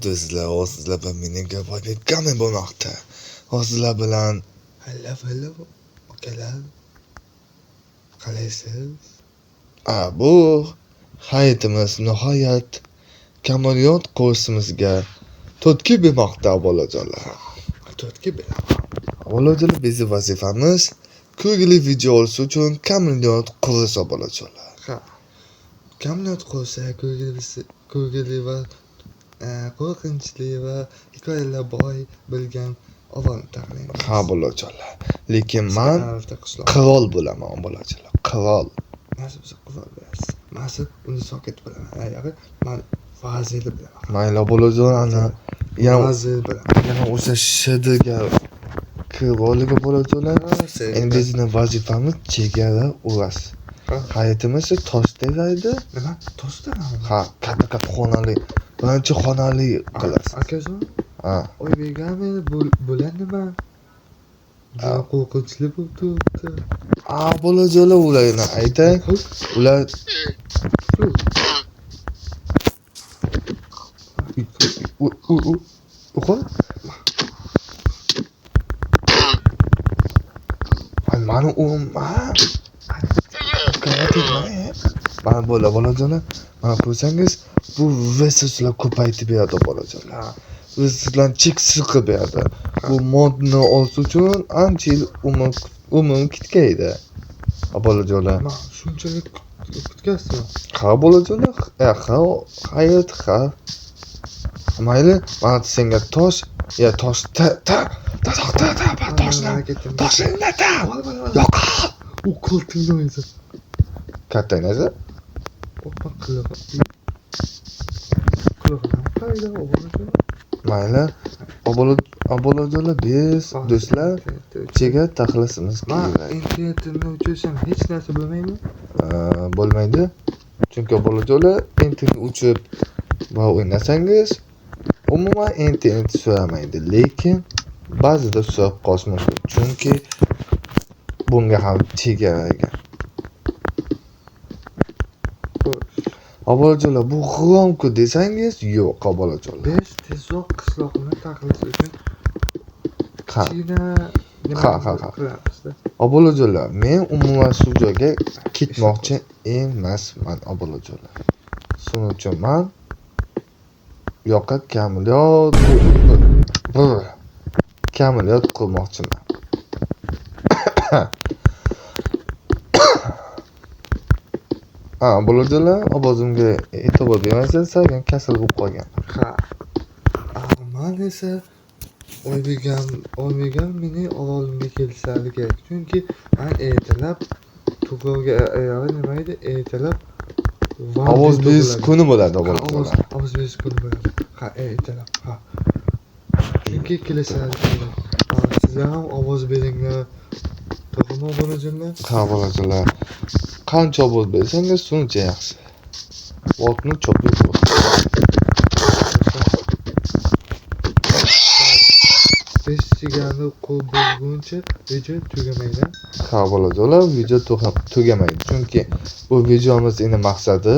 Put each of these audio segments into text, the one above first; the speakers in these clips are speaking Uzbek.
do'stlar, sizlar bilan mening gaplashganim bo'lmoqda. Sizlar bilan halla akalar. Qalaysiz? Bu hayotimiz nihoyat kamaliyot kursimizga turtki bermoqda bolajonlar. Turtki beraman. Bolajonlar, bizning vazifamiz kulgili video olish uchun kamaliyot kursi bolajonlar. Kamaliyot kursi kulgili va qo'rqinchli va hikoyalar boy bilgan odamni tanlaymiz. Bolajonlar. Lekin men qirol bo'laman bolajonlar. Qirol. Nasib bo'lsa qirol bo'lasiz. Nasib uni soket bo'laman. Ayog'i men vazir bo'laman. Mayli bolajonlar, vazir bo'laman. Yana o'sha shidiga qiroliga bolajonlar. Endi bizning vazifamiz chegara urash. Hayotimiz toshdalaydi. Nima? Toshdami? Katta xonali. Birinchi xonali qilasiz. Akajon? Oybekam meni bo'landimi? Qo'rqinchli bo'lib turibdi. Bolajonlar, ularni aytang. Ular mani mana bolajonlar, mana ko'rsangiz, bu resurslar ko'paytib beradi bolajonlar. Resurslarni cheksiz qilib beradi. Bu modni olish uchun ancha yil umr ketgaydi. Bolajonlar. Shunchalik kutgasizmi? Bolajonlar, hayot. Mayli, mana senga tosh, toshni yo'q. U qo'ltingni kattangizda. Mayli, bolajonlar, biz do'stlar chegara taxlasimiz kerak. Internetni o'chirishim hech narsa bo'lmaymi? Bo'lmaydi. Chunki bolajonlar, internet o'chib va o'ynasangiz, umuman internet so'ramaydi, lekin ba'zida so'rab qolish mumkin. Chunki bunga ham chegaraga. Bolajonlar, bu g'iromku desangiz, yo'q bolajonlar. Biz tezroq qishloqni taxlash uchun qilamizda. Bolajonlar, men umuman shu joyga ketmoqchi emasman bolajonlar. Shuning uchun men yo'qqa kamaliyot qilmoqchiman. Bolajonlar, ovozimga e'tibor bermaysiz, salgan kasal bo'lib qolgan. Men esa Oybekam meni ovolimga kelishlari kerak. Chunki men ertalab to'qrovga nima edi? Ertalab ovoz berish kuni bo'ladi bolajonlar. Ovoz berish kuni bo'ladi. Ertalab. Chunki kelishlari kerak. Sizlar ham ovoz beringlar. To'g'rimi bolajonlar? Bolajonlar. Qancha ovoz bersangiz, shuncha yaxshi. Votni chopib qo'y. Biz chegani qo'l bo'lguncha video tugamaydi. Bolajonlar, video tugamaydi. Chunki bu videomiz endi maqsadi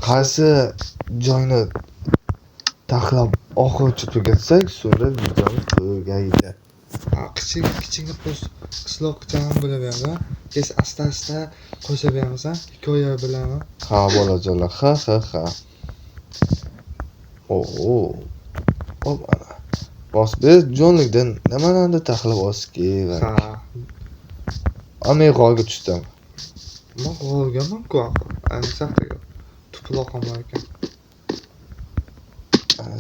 qaysi joyni taxlab oxirigacha tugatsak, so'ngra videomiz tugaydi. Kichkina qishloqcha ham bo'laveradi. Keyin asta qo'shaveramiz, hikoya bilan. Bolajonlar, biz jonlikdan nimalarni taxlab olish kerak. Men g'olga tushdim. Men g'olgaman-ku, saxtaga. Tuproq ham bor ekan.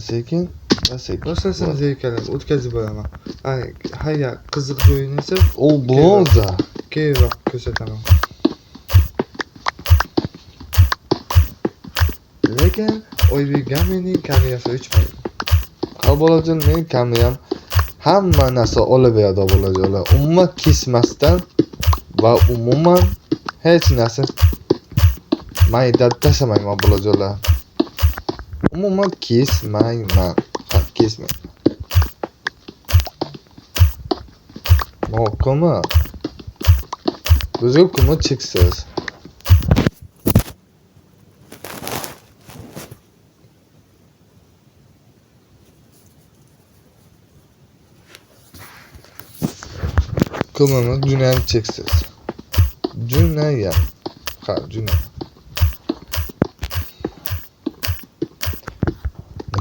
Sekin. Rossasini zerkalab o'tkazib boraman. Hayya, qiziq joyini esa bo'ldi. Keyinroq ko'rsataman. Lekin Oybekam mening kamerasi o'chmaydi. Bolajon, mening kameram hamma narsa olaveradi bolajonlar. Umuman kesmasdan va umuman hech narsa mayda tashlamayman bolajonlar. Umuman kesmayman. Kuma. Bizga kuma cheksiz. Ko'mirimiz judayam cheksiz. Judayam. Ha, judayam.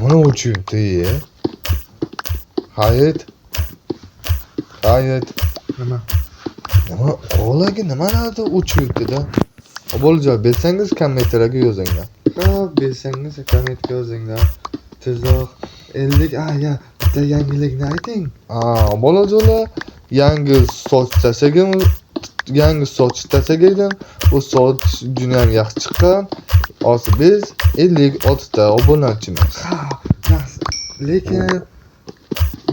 Mana o'chirdi. Hayit. Nima? Nima? O'g'laga nimalardi o'chirdi-da? Bo'lja, bilsangiz kommentariyga yozinglar. Ha, bilsangiz kommentga yozinglar. Tezroq 50 ya, bitta yangilikni ayting. Bolajo'lar, yangi soch tasagan, u soch judayam yaxshi chiqqan. Hozir biz 56 ta obunachimiz. Ha, yaxshi. Lekin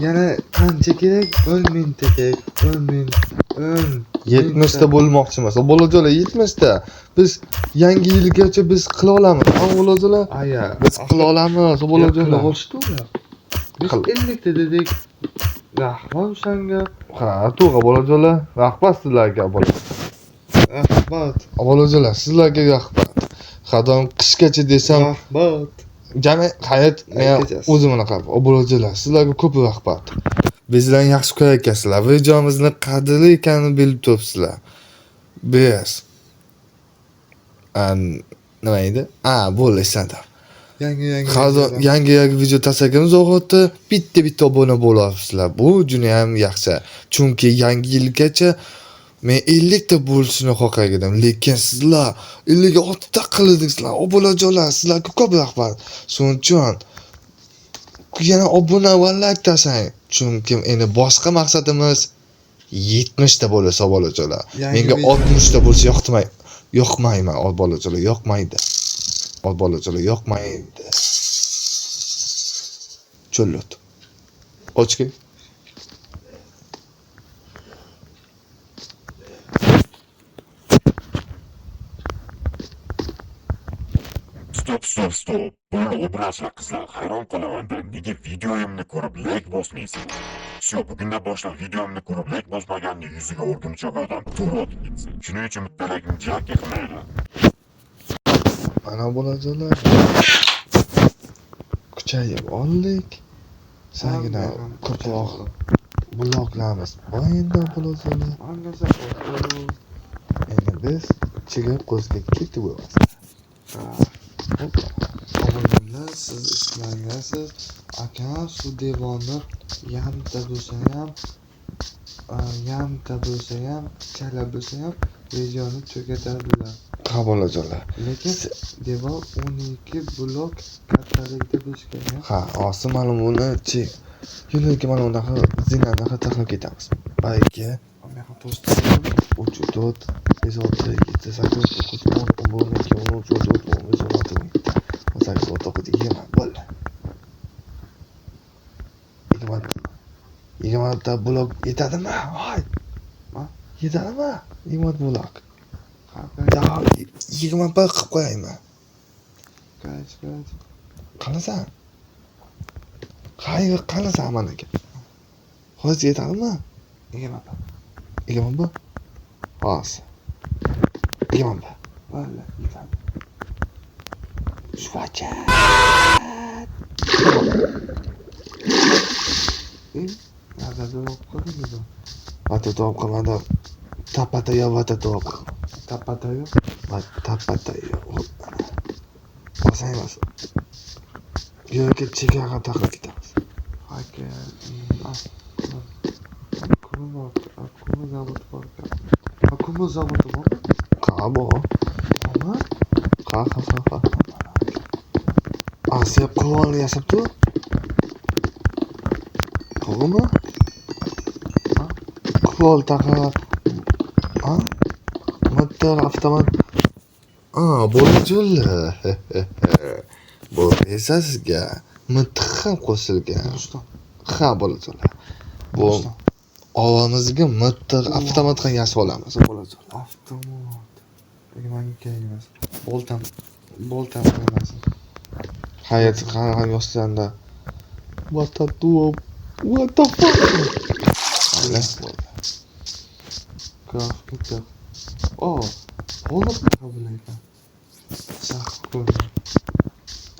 yana qancha kerak? 10 mingta kerak. 10 ming. 70 ta bo'lmoqchimiz. Bolajo'lar 70 ta. Biz yangi yilgacha biz qila olamiz. Bolajo'lar, biz qila olamiz. Bolajo'lar olishdi ular. Biz 50 ta dedik. Rahmat o'shanga. Ha, to'g'ri bolajo'lar. Rahmat sizlarga bolajo'lar. Rahmat. Bolajo'lar, sizlarga rahmat. Xadon qishgacha desam, rahmat. Jami hayot men o'zimni qilib, bolajo'lar, sizlarga ko'p rahmat. Bizlarni yaxshi ko'rayapsizlar. Videomizni qadrli ekanini bilib turibsizlar. Biz nima edi? Bo'lishadi. Yangi video tashlagimiz o'g'otda bitta obuna bo'lasizlar. Bu judayam yaxshi. Chunki yangi yilgacha men 50 ta bo'lishini xohlagandim, lekin sizlar 56 ta qildingizlar. Bolajo'lar, sizlarga ko'p rahmat. Shuning uchun yana obuna va like tashlang. Chunki endi boshqa maqsadimiz 70 ta bo'lsa bolajo'lar. Menga 60 ta bo'lsa yoqmayman, bolajo'lar, yoqmaydi. Bolajo'lar yoqmaydi. Cho'llot. Ochki. Stop. Buni obraza qizlar, hayron qolaman-da. Nega videoyimni ko'rib like bosmaysiz? Shu bugundan boshlab videomni ko'rib like bosmaganning yuziga o'rgimchak odam turib ketsin. Shuning uchun bitta like'ni jarga qilmaylar. Ana bolajo'lar. Kuchayib oldik. Sangina ko'proq bloklarimiz bor endi bolajo'lar. Endi biz chigib qo'zg'ib ketaveramiz. Omonlar, siz ishlangasiz. Aka, shu devonni yamta bo'lsa ham, chala bo'lsa ham videoni tugatadilar. Ha, bolajo'lar. Lekin devor 12 blok kattalikda bo'lishi kerak. Ha, hozir mana buni yo'lga mana bunaqa zinani tahlil ketamiz. Balki men to'sdim. 3 4 5 6 7 8 9 10 11 12 13 14 15 20 ta blok yetadimi? Voy. Yetadimi? 20 blok. Ya, 20 qilib qo'yayman. Qanasan? Qanasan managa? Hozir yetadimi? 20 Hozir. 20 Valla, yetadi. Shvacha. Nerede dolap koyuyordu? Vata dolap koymadı. Tapataya vata dolap. Tapataya? Tapataya. Basayım. Yok ki çıkar takla gideriz. Hayır. Akkumu zabutu var. Akkumu zabutu var. Kabo. Ama? Ka. Asya kolon yasaptı. To'g'rimi? Qurol taqa. Motor avtomat. Bolajo'lar. Bu esa sizga mitiq ham qo'shilgan. Ha, bolajo'lar. Bu ovozimizga mitiq avtomat ham yasab olamiz, bolajo'lar. Avtomat. Menga kerak emas. Boltam emas. Hayot qanaqa yoshlarda. What the fuck? Grafika. Olib qabulayman.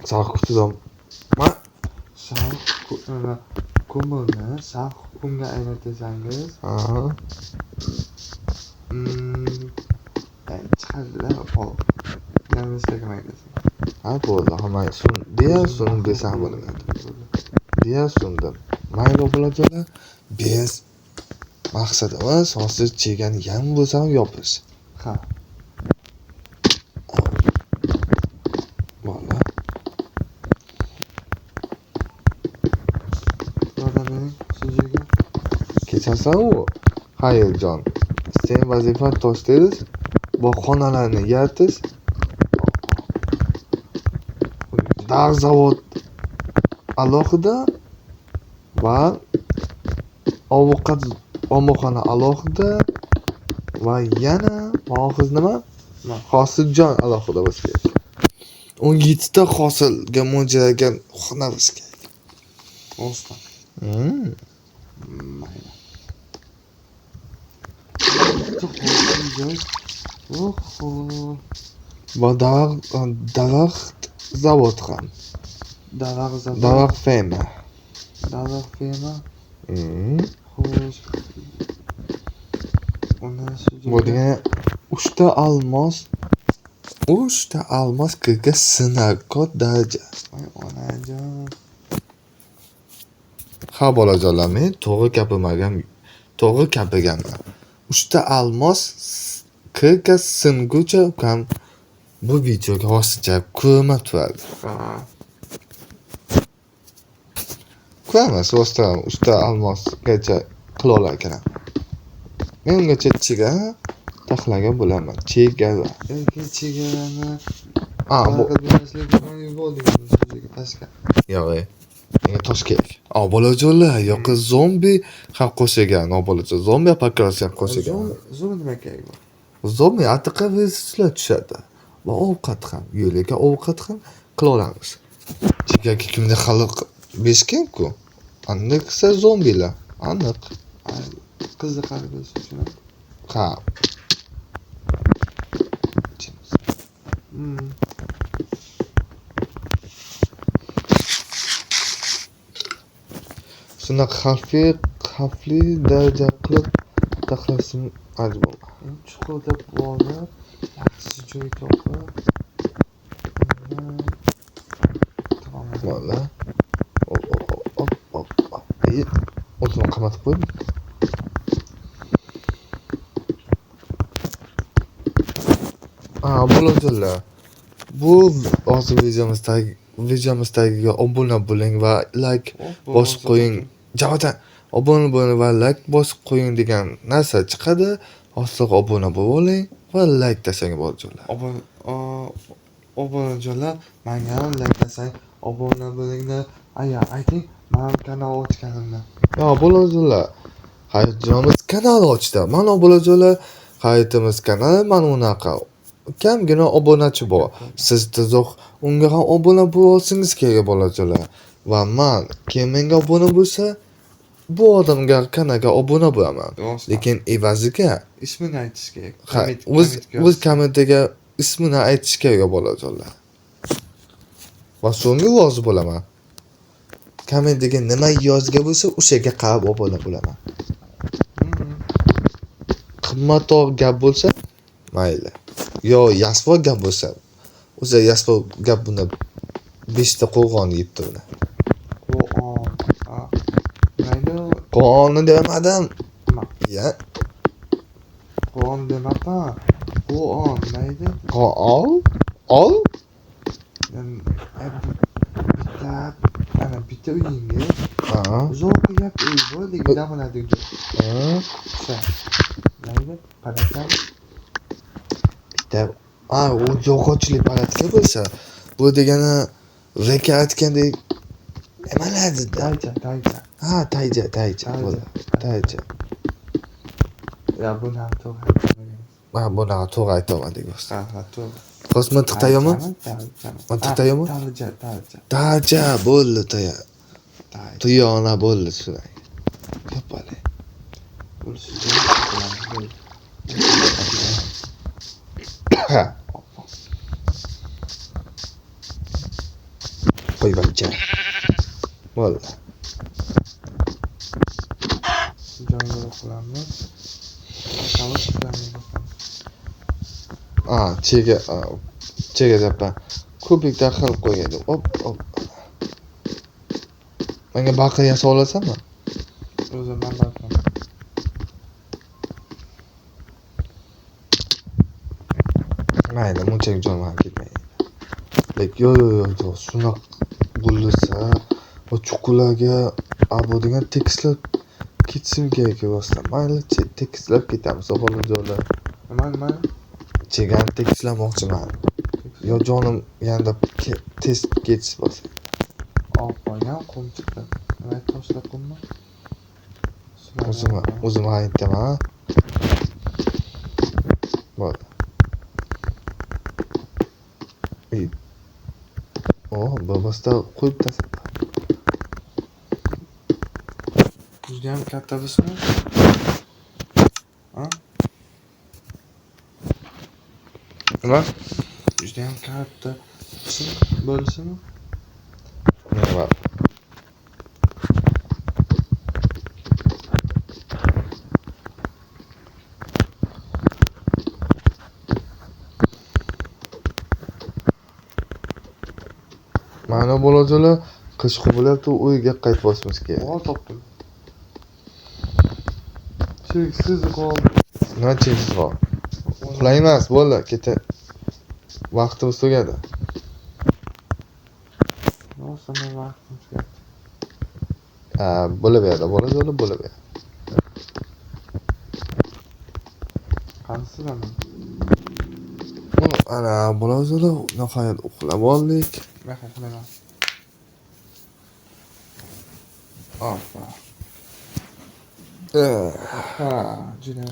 Sağ kutudan. Ko'mirni sağ kunga aylantirsangiz, Hop. Yanlışlıkla mayonez. Ha bo'ldi. Ha men diğer sunum desam bo'laman. Diğer sunum. Mayli bolajonlar, biz maqsadimiz hozir chegani ham bo'lsa ham yopish. Ha. Bola. Yordam bering sizga. Kechasan u. Hayirjon. Sen vazifani toshlaysiz. Bu xonalarni yaratish. Dog' zavod alohida va ovqat omborxona alohida va yana hofiz nima? Hosiljon alohida bo'lsa kerak. 17 ta hosilga mo'ljallangan xona bo'lsa kerak. Olsa. Mayli. Oho. Va daraxt zavod ham. Daraxt ferma. Daraxt ferma. Xo'sh. Bu degani 3 ta almos kirga sinarkod daraja. Voy onajon. Ha bolajonlar, men to'g'ri gapirganman. 3 ta almos kirga singuncha ukam bu videoga hozircha ko'rma turadi. Ko'ramiz, rostdan 3 ta almosgacha qila olar ekan. Men ungacha taxlagan bo'laman. Chegara. Chegarani. Bu bo'ldi sizga tashka. yo'q. Menga tosh kerak. Bolajonlar, yo'qi zombi ham qo'shagan. Bolajon, zombi apokalipsi ham qo'shagan. Zo'r nima kerak bor? Zombi atiqa versiyalar tushadi. Va ovqat ham, yo'liga ovqat ham qila olamiz. Chegaraga kimdir xalq berishgan-ku. Aniqsa zombilar. Aniq. Qiziqarli bo'lishi uchun. Ha. Shunaqa xavfli daraja qilib taxlashim majbur. Chuqurda borib, yaxshi joy topib. Mana. O'zim qamatib qo'ydim. Bolajonlar. Bu hozir videomizga obuna bo'ling va like bosib qo'ying. Javodan obuna bo'ling va like bosib qo'ying degan narsa chiqadi. Hozir obuna bo'ling va like tasang bolajonlar. Obunajonlar, menga ham like tasang, obuna bo'linglar. Ayting, men kanal ochganimni. Bolajonlar, hayotimiz kanal ochdi. Mana bolajonlar, hayotimiz kanali mana unaqa. Kamgina obunachi bor. Siz tezroq unga ham obuna bo'lsangiz kerak bolajonlar. Va men kim menga obuna bo'lsa, bu odamga kanalga obuna bo'laman. Lekin evaziga ismini aytish kerak. O'z kommentiga ismini aytish kerak bolajonlar. Va so'nggi rozi bo'laman. Kommentiga nima yozgan bo'lsa, o'shaga qarab obuna bo'laman. Qimmatli gap bo'lsa, mayli. Yo, yasvo gap bo'lsa, o'zi yasvo gap buni 5 ta qo'g'on yebdi buni. Qo'g'onni demadim. Ya. Qo'g'on demadim. Qo'g'on mayli. Ol? Bitta uyingga. Uzoq gap uy bor, lekin damonadi joy. Mayli, qarasam. U yog'ochli palatka bo'lsa, bu degani reka aytgandek nimalardi? Tayja. Tayja. Tayja. Ya buni ham to'g'ri. Buni to'g'ri aytolmadik biz. Ha, to'g'ri. Qosma tiqtaymi? Tiqtaymi? Tayja bo'ldi taya. Tuyona bo'ldi shunday. Kapale. Qo'y bachcha. Bo'ldi. Joyga qilamiz. chega deyapman. Kubikda qilib qo'ygan. Hop, hop. Menga baqa yasab olasanmi? O'zimdan baqaman. Mayli, munchalik jonim ham ketmaydi. Lek yo'q, shunaqa bo'lsa, o chuqurlarga bu degan tekislar ketsin kerak rostdan. Mayli, tekislab ketamiz, o'g'il joylar. Nima? Chegani tekislamoqchiman. Yo jonim yanada tez ketish bo'lsa. Olib qo'ygan qum chiqdi. Nima tashlab qo'yma? O'zim aytaman. Bo'ldi. Babasda qo'yib tashladi. Juda ham katta bismi? Ha? Nima? Juda ham katta bismi bo'lishimi? Nima? Mana bolajolar qish bo'lyapti, uyga qaytmoqchimiz kerak. O'g'il topdim. Cheksiz qol. Nima cheksiz qol? Uxlaymiz, bo'ldi, keta. Vaqtimiz tugadi. Rostdan vaqtim tugadi. Bo'laveradi, bolajolar bo'laveradi. Qansizmi? Ana bolajolar nihoyat uxlab oldik. Rahmat. Oppa. Ha, juda.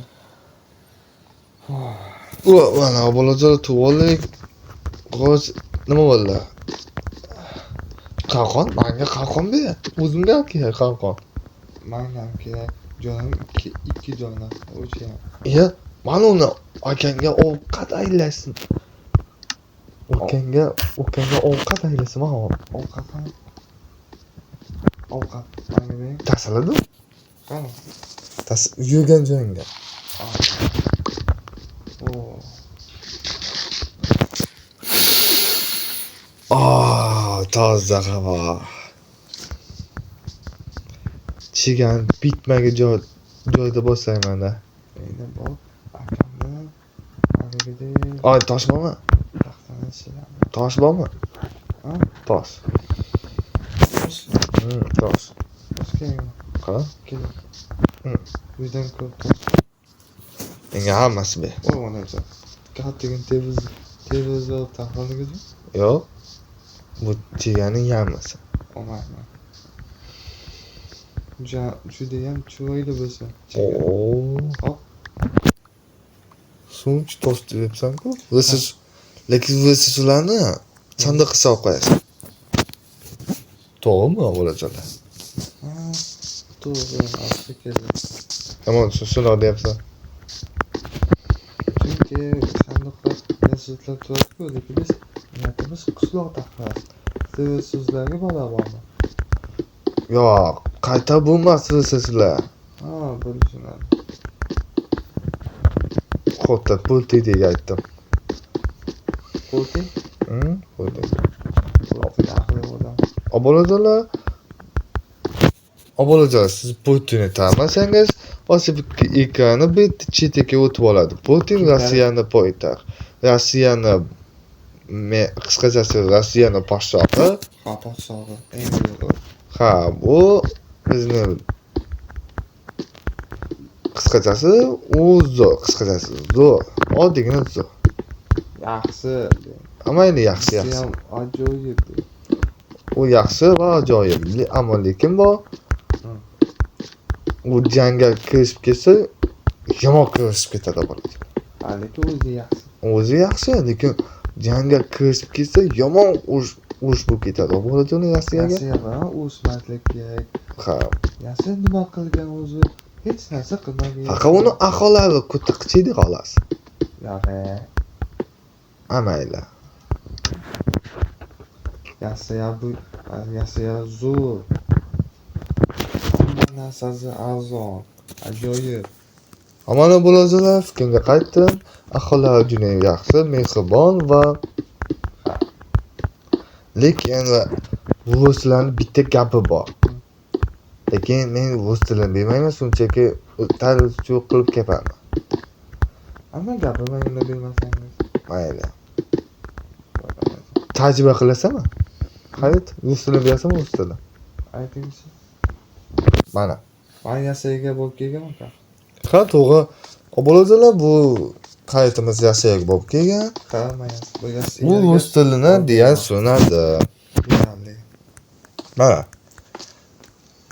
Mana bolajolar tuvoldik. Qo'z nima bo'ldi? Qalqon, menga qalqon ber. O'zimga ham kerak qalqon. Menga ham kerak. Jonim ikki jonim. O'sha. Mana uni akangga ovqat aylasin. Ukangga ovqat aylasin, mana Ovqat. Menga ber. tasaladi. Qani? Yurgan joyingga. Toza havo. Chigan bitmaga joyda bo'lsayman-da. Endi bor. Akamni agagida Tosh bormi? taxtani siladi. Tosh bormi? Ha? Tosh. Tosh. Toshkentmi? Qara. Keling. Uydan ko'p Menga hammasi ber. onajon. Kattagan televizor taxtaligizmi? Yo'q. Bu chiganing hammasi. Olmayman. Judayam chiroyli bo'lsa. Hop. So'ng tosh debsan-ku. Lekin ularni sandiqqa solib qo'yasan. To'g'rimi, bolajolar? Ha, to'g'ri, asli keldi. Yomon shunday deyapsan. Chunki sandiqlar yashirib turadi-ku, lekin biz niyatimiz qishloq taxtasi. So'zlarga barabarmi? Yo'q, qayta bo'lmas sizlar. Ha, bo'lishadi. Xotda pulti deb aytdim. Qo'yting. Qo'ydim. Aqli odam. Obolajolar, siz Putinni tanmasangiz, osib ekrani bitta chetiga o'tib oladi. Putin Rossiyani poytaxt. Qisqachasi Rossiyani podshohi. Ha, podshohi. Endi Ha, bu bizni qisqachasi zo'r. Oddiygina zo'r. yaxshi. Mayli, yaxshi. Ham ajoyib. U yaxshi va ajoyib. Ammo lekin bu jangga kirishib ketsa, yomon kirishib ketadi bo'ladi. Lekin o'zi yaxshi. O'zi yaxshi, lekin jangga kirishib ketsa, yomon urush bo'lib ketadi. Bo'ladi Rossiyaga. Rossiyaga o'smaslik kerak. Ha. Yasir nima qilgan o'zi? Hech narsa qilmagan. Faqat uni aholari qutqichiydi xolos. Yo'q. Mayli. Yasir zo'r. Hamma narsasi arzon. Ajoyib. Mana bolajo'lar fikrimga qaytdim. Aholi juda yaxshi, mehribon va lekin ruslarning bitta gapi bor. Lekin men rus tilini bilmayman, shunchaki tarjima qilib ketaman. Amma gapirmaganda bilmasangiz. Mayli. Tarjima qilasanmi? Hayt, rus tilini bilasanmi, rus tilini? Aytingchi. Mana. Men yashaga bo'lib kelganman. Ha, to'g'ri. Bolajo'lar bu qaytimiz yashaga bo'lib kelgan. Qaramaysiz. Bu Bu rus tilini deya so'nadi. deyarli. Mana.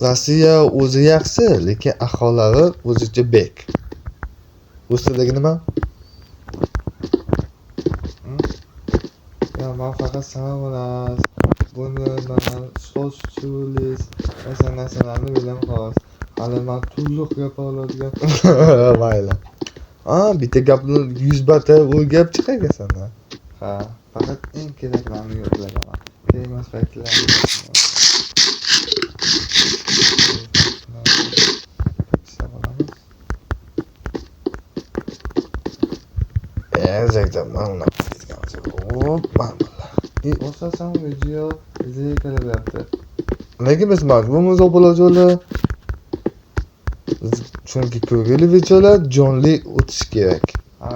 Rossiya o'zi yaxshi, lekin aholilari o'zicha bek. Rus tilidagi nima? Ya men faqat salomlar, buni man so'zchulis, o'sha narsalarni bilaman xolos. Hali men turliq gap oladigan. Mayli. Bitta gapni 100 bata o'rgab chiqargasan. Ha, faqat eng keraklarini yo'qlagan. Kerakmas paytlarni. Exactly. Mana. Hop, mana. O'sasam video izlay kelaveradi. Lekin biz majburmiz bolajo'lar. Chunki ko'ngil videolar jonli o'tish kerak. Ha,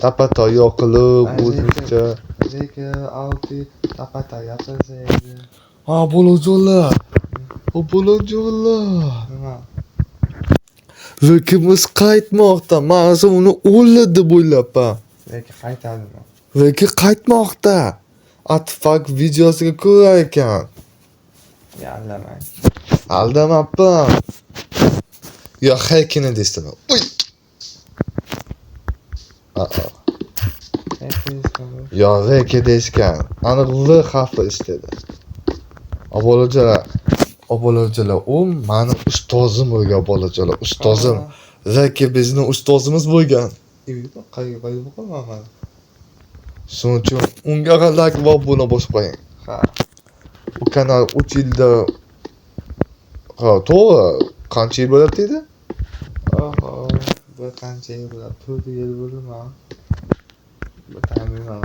Tapa-toyoq qilib, o'zimizcha. lekin alti tapata yapasaydi. Bolajo'lar. Bolajo'lar. Nima? Lekimiz qaytmoqda. Mana uni o'ldi deb o'ylabman. Lekin qaytadimi? Lekin qaytmoqda. Atfak videosiga ko'ra ekan. Aldamang. Aldamabman. Yo, haykini deysizmi? Uy. Yo, reke deyishgan. Aniq V harfi istedi. Bolajo'lar, u mani ustozim bo'lgan bolajo'lar, ustozim. Reke bizning ustozimiz bo'lgan. Qayga qo'yib. Shuning uchun unga like va obuna bosib qo'ying. Ha. Bu kanal 3 yilda to'g'ri, qancha yil bo'ladi dedi? Oho, bir qancha yil bo'ladi? 4 yil bo'ldimi? Bu ta'minman.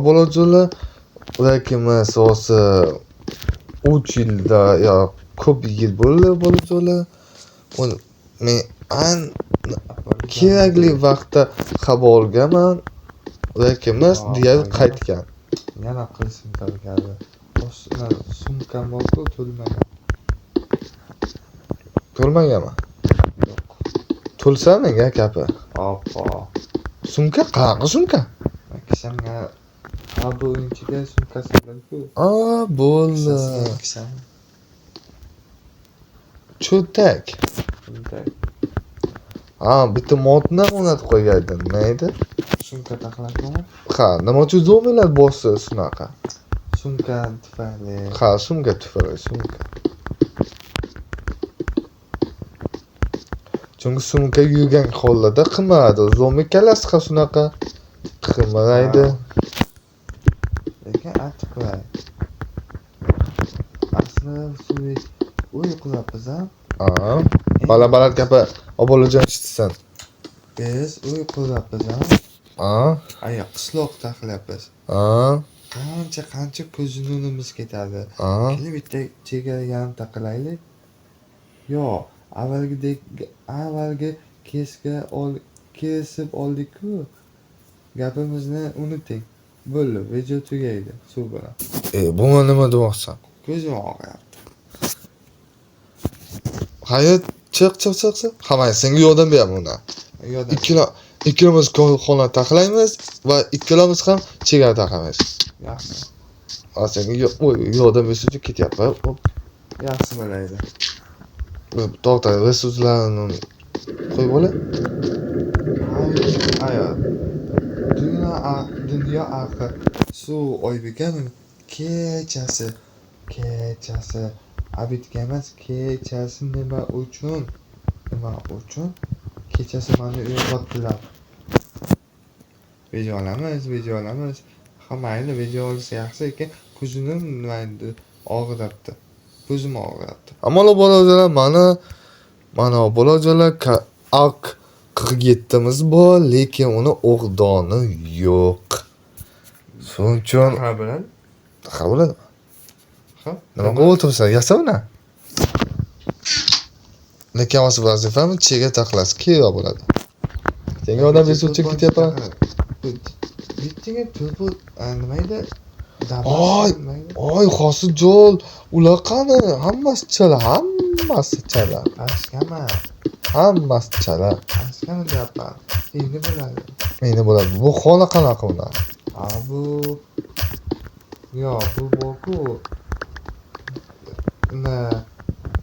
Bolajo'lar, lekimiz o'zi 3 yilda yo ko'p yil bo'ldi bolajo'lar. Men kerakli vaqtda xabar olganman. Lekimiz deya qaytgan. Yana qilishim kerak. Sumkam bor-ku, to'lmagan. To'lmaganmi? Yo'q. To'lsa menga gapi. Oppo. Sumka qanaqa sumka? Kishamga har bir o'yinchiga sumkasi bor-ku. Bo'ldi. Kisham. Cho'tak. Bitta modni o'rnatib qo'ygandim. Nima edi? Sumka taxlatmi? Ha, nima uchun zo'rmilar bosi shunaqa? Sumka tufayli. Ha, sumka tufayli, sumka. Chunki sumka yurgan hollarda qilmadi. Zo'rmi kalasi shunaqa qilmaydi. Lekin aytib qo'yay. Aslida suv uy quramiz a? Baland gapir. Bolajon eshitsan. Biz uy quramiz a? Aya qishloqda qilyapmiz. Qancha ko'z nurimiz ketadi. Kelib bitta chegara yarimta qilaylik. Yo, avvalgi kesib oldik-ku. Gapimizni unuting. Bo'ldi, video tugaydi suv bilan. Buni nima demoqsan? Ko'zim og'riyapti. Hayot, chiq. Hamma senga yordam beraman unda. Ikkilamiz xona taxlaymiz va ikkilamiz ham chegara taxlaymiz. Yaxshi. Senga yordam berish uchun ketyapman. Yaxshi bo'laydi. To'xta, resurslarni qo'yib olay. Hayot. Dunyo axir suv Oybekami kechasi abitga emas, kechasi nima uchun? Kechasi meni uyg'otdilar. Video olamiz. Mayli, video olish yaxshi ekan, ko'zim nimaydi og'riyapti. Ko'zim og'riyapti. Ammo bolajo'lar mana bolajo'lar 47 bor, lekin uni o'g'doni yo'q. Shuning uchun Ha bo'ladi. ha bo'ladi. Ha. Nima qilib o'tiribsan? Yasa uni. Lekin o'zi vazifami chega taqlasi kerak bo'ladi. Senga odam bezuvchi ketyapman. Bittinga turbu nima edi? Oy, Hosiljon, ular qani? Hammasi chala, hammasi chala. Pastgami? Hammasi chala. Pastgami deyapman. Endi bo'ladi. Endi bo'ladi. Bu xona qanaqa ular? Bu bu boku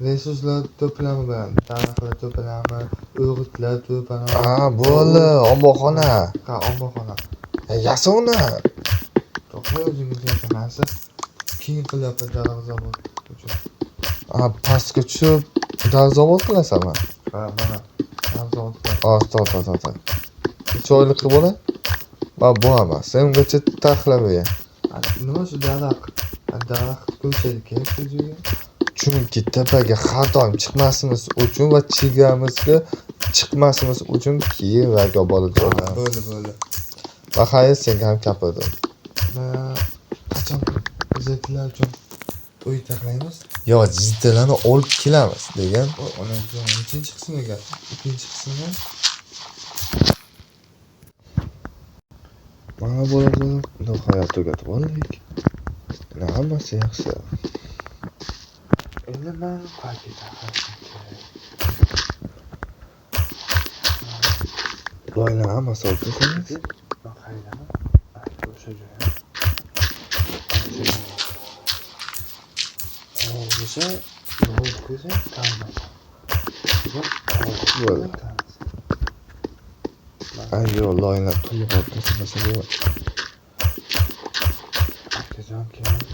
resurslar to'plami bilan daraxtlar to'plami, o'g'itlar to'plami. Bo'ldi, omborxona. Ha, omborxona. Yasa uni. To'g'ri o'zingiz aytgansiz. Keyin qilyapti daraxt zavod uchun. Pastga tushib, zavod qilasanmi? Ha, mana. Daraxt zavod. To'xta. Choylik qilib bo'la? Bu emas. Sen ungacha taxlab ber. Nima shu daraxt? Daraxt ko'chadi kerak o'ziga. Chunki tepaga har doim chiqmasimiz uchun va chegamizga chiqmasimiz uchun kerak bolajonlar. Bo'ldi. Va xayr, senga ham gapirdim. Qachon zitlar uchun uy taqlaymiz? Yo, zitlarni olib kelamiz degan. Onajon, uchinchi qismiga, ikkinchi qismiga. Mana bolajonlar, nihoyat tugatib oldik. Hammasi yaxshi. Endi men qayta taqlashim kerak. Loylar hammasi olib kelsangiz. Qaydaman? O'sha joyga. O'sha tamam. Bo'ldi. Ayyo, loylar to'liq olib kelsangiz bo'ladi. Akajon keling.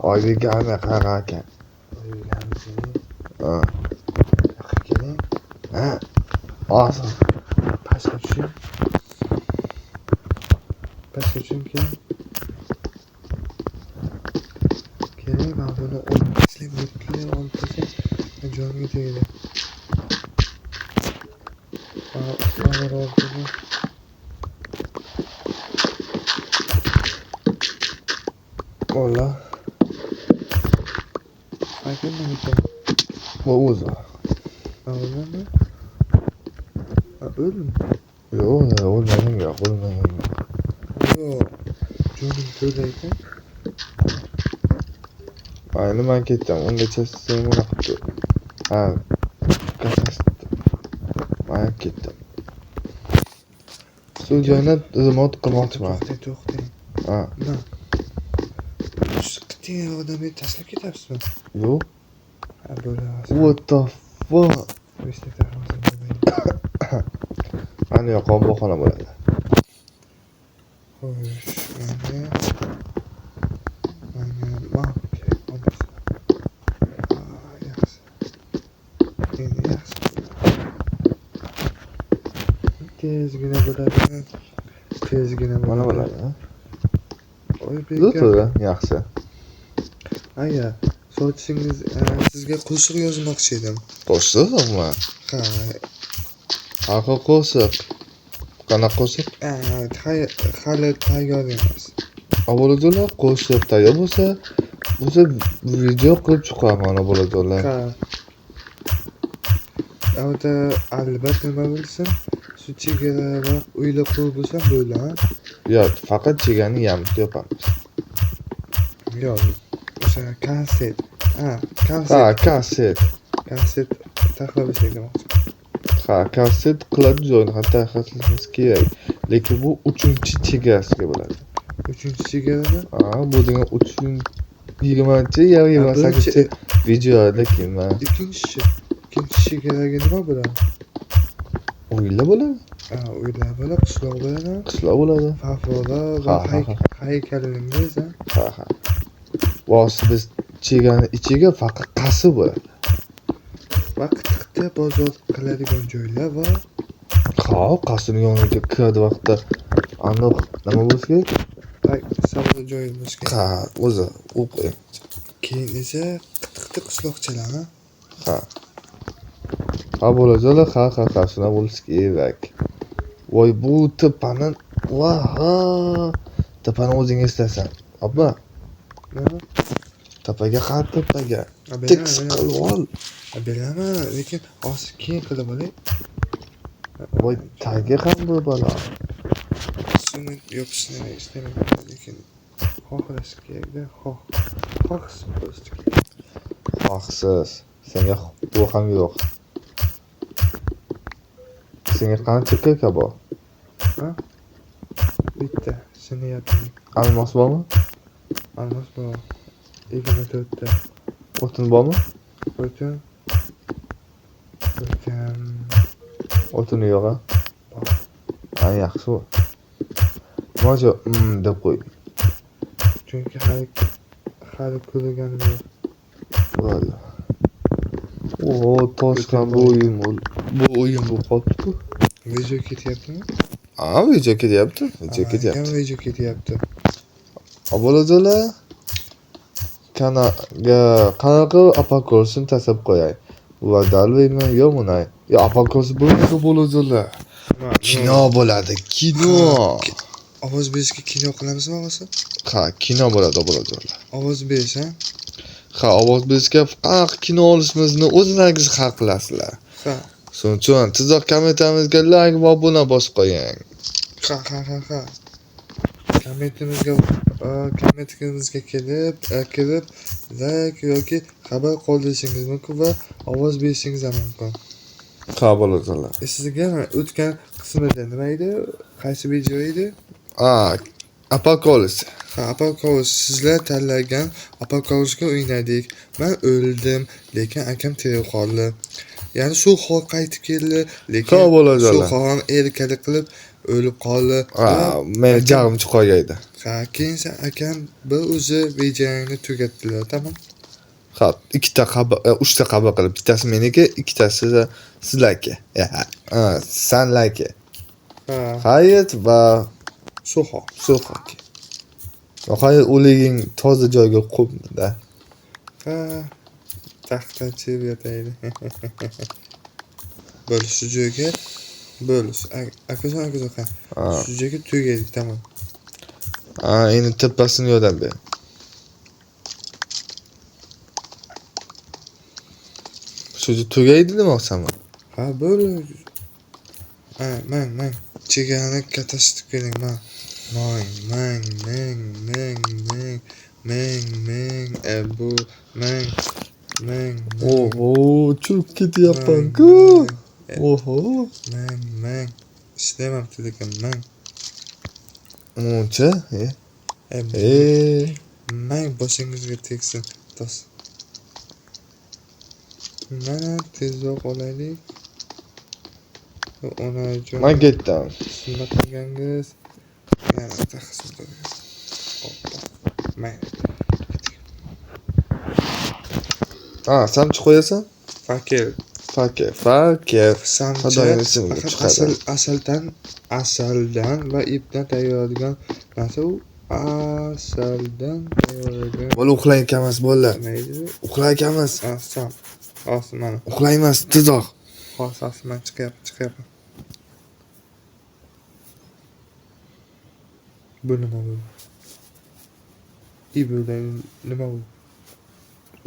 Oyliga ana qara aka. Keling. Awesome. Pastga tushing. Keling. Keling, men buni olib tashlab joyiga tegdi. Ola. Aytdim nima? Bu o'zi. O'lmadimi? O'ldim. Yo'q, o'lmadim. Yo'q. Jonim to'da ekan. Ayni men ketdim. Ungacha sen nima qilib? Men ketdim. Shu joyni remont qilmoqchiman. To'xtang. Nima? Shu qiting odamni tashlab ketyapsizmi? Yo'q. Bo'ladi. What the fuck? Ana yoq omborxona bo'ladi. Xo'sh, mana yaxshi. Endi yaxshi. Tezgina Mana bo'ladi. Oybek. Zo'to'ra, yaxshi. Aya, sochingiz sizga qo'shiq yozmoqchi edim. Qo'shiqmi? Ha, Qo'shiq. Qanaqa qo'shiq? hali tayyor emas. Avvalroq qo'shiq tayyor bo'lsa video qilib chiqaman mana bolajonlar. Ha. Albatta nima bilsin, shu chegararoq o'ylab qo'yib bo'lsam bo'ldi, ha? Yo'q, faqat chegani yamib yopamiz. Yo'q, o'sha kaset. Kaset. Kaset taxlab demoqchi. Kaset qilib joyni hatto xatlashimiz kerak. Lekin bu 3-chegarasiga bo'ladi. 3-chegarada? Bu degan 20-28 videoda kimman? Ikkinchi chegaraga nima bo'ladi? O'yinlar bo'ladi. O'yinlar bo'ladi, qishloq bo'ladi. Qishloq bo'ladi. Favvola va haykalingiz, ha. Vos biz chegani ichiga faqat qasi bo'ladi. Vaqtda bozor qiladigan joylar va qasini yoniga kiradi vaqtda aniq nima bo'lsa kerak? savdo joyi bo'lsa kerak. O'zi u qo'ying. Keyin esa qishloqchalar, Ha, Ha bo'lajala, ha, shuna bo'lishi kerak. Voy bu tepani, ha. Tepani o'zing eslasan. Abba, Nima? tepaga qara tepaga. Beraman, Tekis qilib ol. Beraman, lekin osti keyin qilib olay. Voy tagi ham bu balo. Shuni yopishni istamayman, lekin xohlash kerakda, xohsiz bo'lishi kerak. Xohsiz. Senga bu ham yo'q. Senga qancha kaka bor? Ha? Bitta, shuni yaping. Almos bormi? Almos bor. 24 ta. O'tin bormi? O'tin. O'tini yo'q, ha? Ha, yaxshi bu. Mojo, deb qo'y. Chunki hali ko'rganim yo'q. Bo'ldi. Oho, toshgan bu o'yin bo'ldi. Bu o'yin bu qolibdi-ku. Video ketyaptimi? Ha, video ketyapti. Video ketyapti. Obolajolar kanalga qanaqa apakorsini tasab qo'yay. Va dalvaymi yo bunay. Yo apakorsi bo'lmaydi bolajolar. Kino bo'ladi, kino. Ovoz berishga kino qilamizmi og'asi? Ha, kino bo'ladi bolajolar. Ovoz berish, ha? Ha, ovoz berishga faqat kino olishimizni o'zingiz hal qilasizlar. Ha. Shuning uchun tezroq kommentimizga like va obuna bosib qo'ying. Ha. Kommentimizga kirib like yoki xabar qoldirishingiz mumkin va ovoz berishingiz ham mumkin. Ha, bolajolar. Sizga o'tgan qismida nima edi? Qaysi video edi? Apokolis. Ha, Apokolis. Sizlar tanlagan Apokolisga o'ynadik. Men o'ldim, lekin akam tirik qoldi. Ya'ni shu hol qaytib keldi, lekin shu ham erkalik qilib o'lib qoldi. Meni jag'imchi qo'ygaydi. Ha, keyin akam bir o'zi videoni tugatdilar, tamam? Ha, uchta qabul qilib, bittasi meniki, ikkitasi sizlarga. Sanlarga. Ha, Hayit va So'ho. Nihoyat o'liging toza joyga qo'yibdi-da. Ha, taxtda chib yotaydi. Bo'lish shu joyga bo'lish. Akajon. Shu joyga tugaydik, tamam. Endi tepasini yordam ber. Shu tugaydi demoqsanmi? Ha, bo'li. Mang. Chegarani katashtirib keling, mang. Bu mang. Oho, cho'kib ketyapman-ku. Oho. Mang. Ishlamabdi lekin mang. Muncha? Mang boshingizga tegsin. Tos. Mana tezroq olaylik. Onajon. Men ketdim. Shunday qilgangiz. Yana taqsim qo'ying. Hoppa. Mang. Samchi qo'yasan? Fakir. Samchi. Asaldan va ipdan tayyorlangan narsa u. Asaldan tayyorlangan. Bo'l uxlay ekanmiz, bo'ldi. Neydi? Uxlay ekanmiz. Asal. Mana. Uxlaymiz, tezroq. Hozir men chiqyapman. Bu nima bu? Nima bu?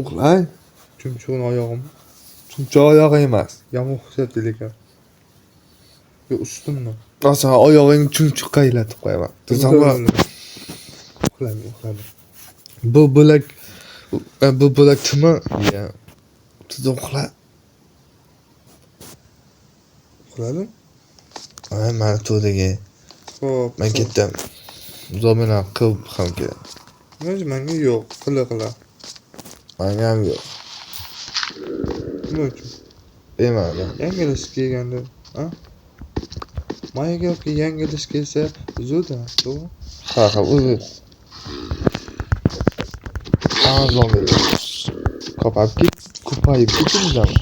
Uxlay. Chumchuqning oyog'imi? Chumchuq oyog'i emas. Yomon o'xshatdi lekin. Yo, ustimmi? Sen oyog'ingni chumchuqqa aylatib qo'yaman. Tezroq. Uxlayman. Bu bo'lak timi? Tezroq uxla. Uxladim? Mana to'dagi. Xo'p. Men ketdim. Zomina qil ham kerak. Menga yo'q, qila. Menga ham yo'q. Nima uchun? Bema'ni. Yanglish kelganda, ha? Menga yanglish kelsa, uzudi, to'g'ri? Ha, uzud. Amazon beradi. Ko'payib ketdingizmi?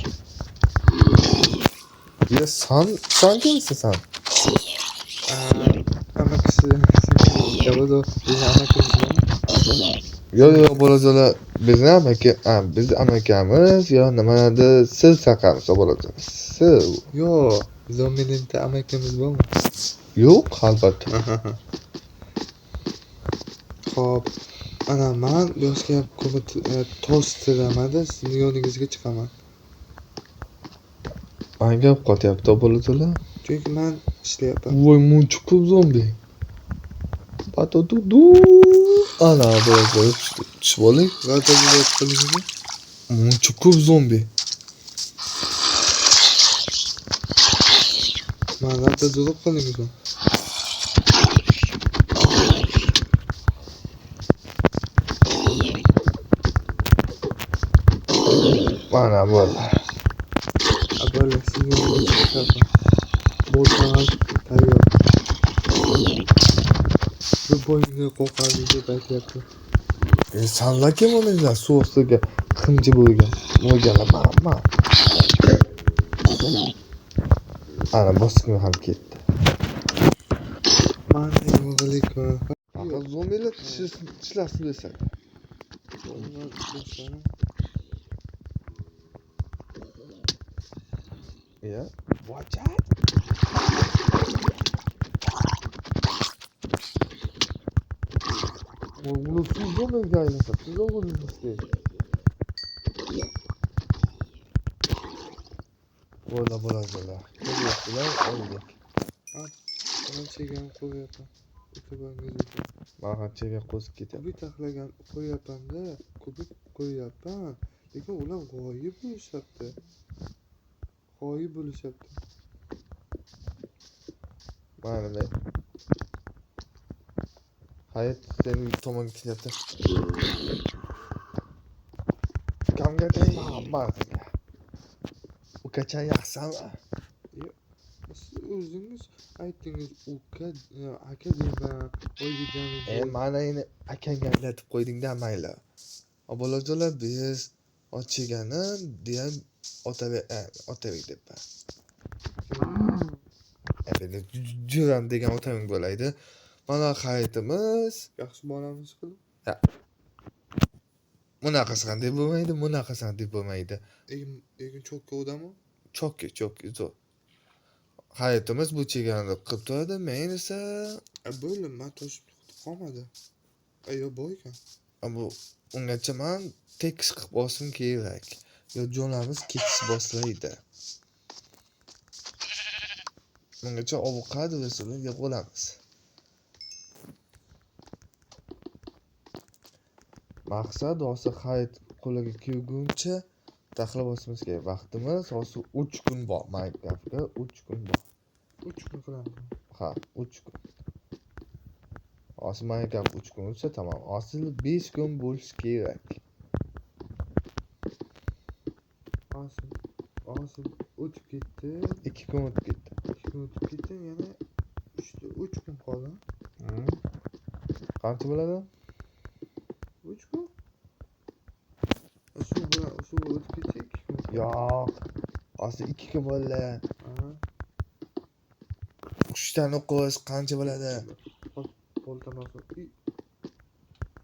Ya san kimsan sen? Amakisi. Yavado, Yo'q, bolajolar, bizni amakamiz yo nimadir siz saqamiz, bolajolar. yaxshi. Yo'q, zombidenta amakamiz bormi? Yo'q, albatta. Xo'p, ana men bu yoshga tosh tiramadi, sizni yoningizga chiqaman. Manga gap qotyapti bo'ladilar. Chunki men ishlayapman. Voy, muncha ko'p zombi. Patotudu. Ana bo'ladilar. Tushib oling. G'azabli qilingizmi? Muncha ko'p zombi. Men g'azabli qilingizmi? Mana bo'ldi. Böyle sizin yolunuzga chiqaman. Bo'lsangiz tayyor. Shu bo'yinga qo'rqasiz deb aytyapti. Sanlar kim o'laylar suv ostiga qimji bo'lgan. Mo'ljallar man. Ana bosqin ham ketdi. Men yo'g'lik Faqat zombilar tishlasin desa. Ya, watch out. Bunu siz zombiga aylansa, siz o'g'lingiz deydi. Bo'la bo'ladilar. Ko'ryapsizlar, oldik. Ben çeken koyuyorlar. Youtube'dan Mahachaga qo'zib ketyapti. bir taklagan koyuyorlar da. Kubik koyuyorlar. Lekin ular g'oyib bo'lishapti. G'oyib bo'lishapti. Mana men. Hayat sening tomonga ketyapti. Kamga tegma. Ukacha yaxshimi? Siz o'zingiz aytdingiz aka deyman, voy deganingiz. Mana endi akangga aylatib qo'yding-da mayli. Obolojolar biz ochigani deyan otavek debman. Endi juram degan otaving bo'laydi. Mana hayitimiz Yaxshi boramiz qilib. Bunaqasi ham deb bo'lmaydi, bunaqasi ham deb bo'lmaydi. Egin cho'kka odammi? Chokki zo'r. Hayitimiz bu chegarani qilib turadi, men esa Bo'ldim, men toshib qolmadi. Yo boy ekan. bu ungacha men tekis qilib olsim kerak. Yo jonlarimiz ketish boshlaydi. Ungacha ovqat va suvni yeb olamiz. Maqsad hozir hayit qo'liga kelguncha taxlab bosimiz kerak. Vaqtimiz hozir 3 kun bor. Minecraftga 3 kun bor. 3 kun qilamiz. Ha, 3 kun. Hozir Minecraft 3 kun o'tsa tamom. Hozir 5 kun bo'lish kerak. Hozir o'tib ketdi. 2 kun o'tib ketdi. 2 kun o'tib ketdi, yana 3 kun qoldi. Qancha bo'ladi? 3 kun. Shu o'tib ketsa 2 kun. Yo'q. Hozir 2 kun bo'ldi. Ha. 3 dan o'qish qancha bo'ladi? Poltanosi.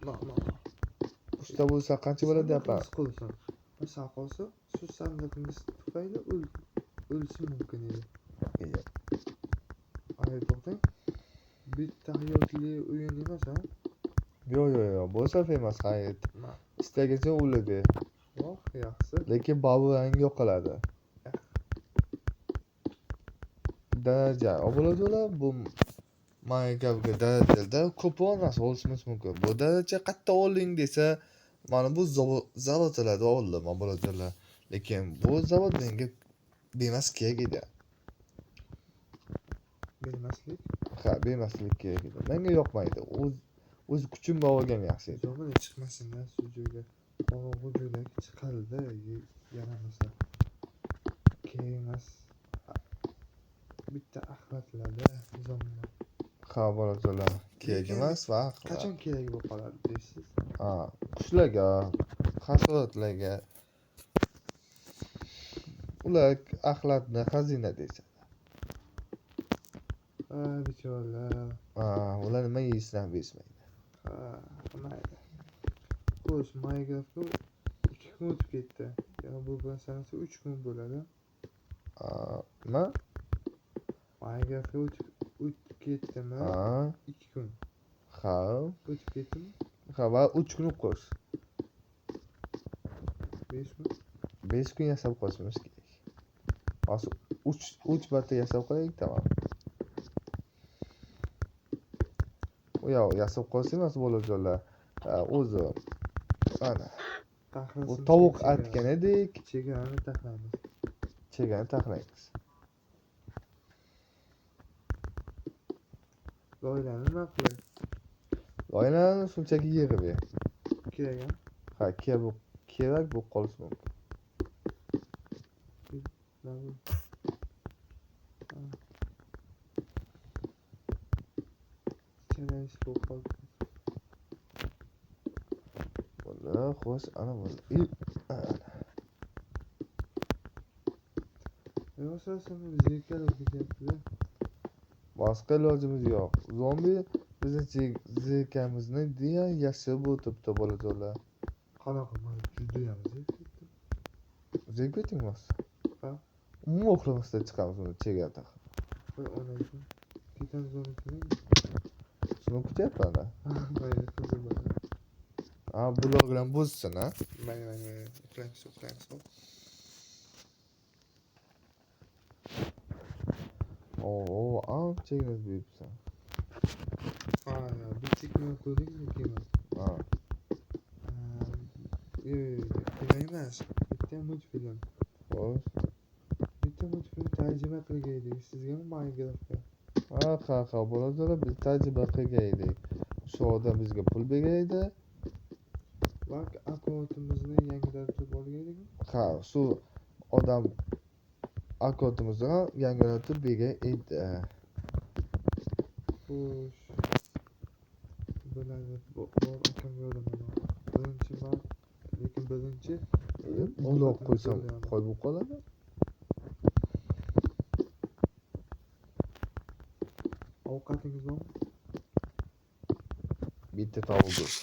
Ma. 3 ta bo'lsa qancha bo'ladi deyapman. Qilsin. Sal qolsa, shu sandiqingiz tufayli o'lishi mumkin edi. To'xtang. Bitta hayotli o'yin emas, ha? Yo'q, bo'lsa emas hayit. Istagancha o'ladi. Yo'q, yaxshi. Lekin baburangi yo'qoladi. Daraja obolojolar bu Minecraftga darajada ko'proq narsa olishimiz mumkin. Bu daraja qayerda oling desa, mana bu zavodlarda oldim obolojolar. Lekin bu zavod menga bemas kerak edi. Bermaslik. Ha, bermaslik kerak edi. Menga yoqmaydi. O'z kuchim bilan olgan yaxshi edi. Zo'rgina chiqmasin-da shu joyga. Qorong'u joylarga chiqadi-da, yaramasa. Kerak emas. Bitta axlatlarda zo'rgina. Ha, obolojolar kerak emas va Qachon kerak bo'lib qoladi deysiz? ha, qushlarga, hasharotlarga ular axlatni xazina deydi. Bichoralar. Ular nima yeyishdan bezmaydi. Mayli. Xo'sh, Minecraftga 2 kun o'tib ketdi. Yana bu bilan sanasi 3 kun bo'ladi. Nima? Maygaga o'tib ketdimi? Ha, 2 kun. ha. O'tib ketdimi? Ha, va 3 kun qo'sh. 5 kun. 5 kun yasab qo'yishimiz kerak. Hozir 3 marta yasab qo'yaylik, tamam. U yoq, yasab qo'ysa emas bolajonlar. O'zi mana bu tovuq atgan edik, Chegarani taxlaymiz. chegani taxlaymiz. Loyilani nima qilay? Loyani shunchaki yig'ib ber. Kerak a? Ha, kerak bo'lib qolishi mumkin. Chalash bo'lib qoldi. Bunda xo'sh, ana bunda. Yo'sasini zerkalib ketyapti-da. Boshqa ilojimiz yo'q. Zombi bizni zerkamizni deya yashab o'tibdi bolajonlar. Qanaqa man judayam zerikdim. Zerkdingmi? Ha? Umuman uxlamasdan chiqamiz uni chegara taqib. Bir onaydi. Ketamiz uni keling. Shuni kutyapman. Mayli, qizim bor. Bular bilan buzsin, ha? Mayli. Uxlaymiz. Anchagina buyibsan. Bitikni qo'ydingmi keyin? Kino emas. Bitta multfilm. Xo'sh. Bitta multfilm tarjima qilgan edik. Sizgami Minecraftga? Ha, bolajonlar biz tajriba qilgan edik. Shu odam bizga pul bergan edi. Bak, akkauntimizni yangilatib olgan edikmi? Ha, shu odam akkauntimizni ham yangilatib bergan edi. Xo'sh. Bo'ladi. Bor akam yo'lamagan. Birinchi Buloq qo'ysam qo'y bo'lib qoladi. Ovqatingiz bormi? Bitta tovuq go'sht.